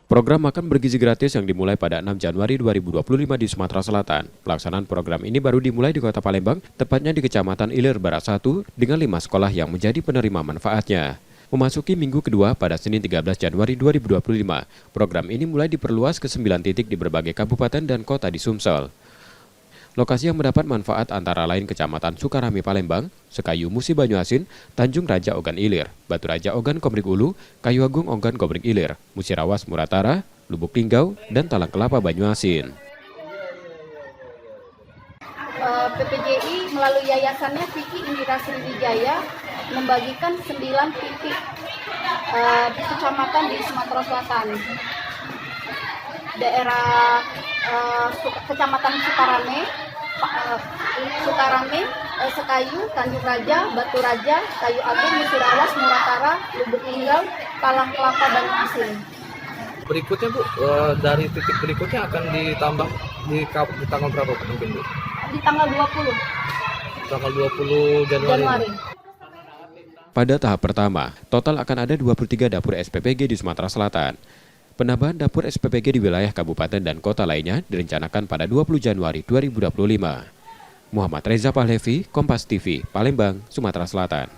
Program makan bergizi gratis yang dimulai pada 6 Januari 2025 di Sumatera Selatan. Pelaksanaan program ini baru dimulai di Kota Palembang, tepatnya di Kecamatan Ilir Barat 1, dengan 5 sekolah yang menjadi penerima manfaatnya. Memasuki minggu kedua pada Senin 13 Januari 2025, program ini mulai diperluas ke 9 titik di berbagai kabupaten dan kota di Sumsel. Lokasi yang mendapat manfaat antara lain Kecamatan Sukarami Palembang, Sekayu Musi Banyuasin, Tanjung Raja Ogan Ilir, Batu Raja Ogan Komering Ulu, Kayu Agung Ogan Komering Ilir, Musirawas Muratara, Lubuk Linggau, dan Talang Kelapa Banyuasin. PPJI melalui yayasannya Vicky Indira Sriwijaya membagikan 9 titik di kecamatan di Sumatera Selatan. Daerah Kecamatan Sukarame, Sekayu, Tanjung Raja, Batu Raja, Kayu Agung, Musirawas, Muratara, Lubuk Linggau, Talang Kelapa, dan Asin. Berikutnya Bu, dari titik berikutnya akan ditambah di tanggal berapa mungkin Bu? Di tanggal 20. Tanggal 20 Januari. Pada tahap pertama, total akan ada 23 dapur SPPG di Sumatera Selatan. Penambahan dapur SPPG di wilayah kabupaten dan kota lainnya direncanakan pada 20 Januari 2025. Muhammad Reza Pahlevi, Kompas TV, Palembang, Sumatera Selatan.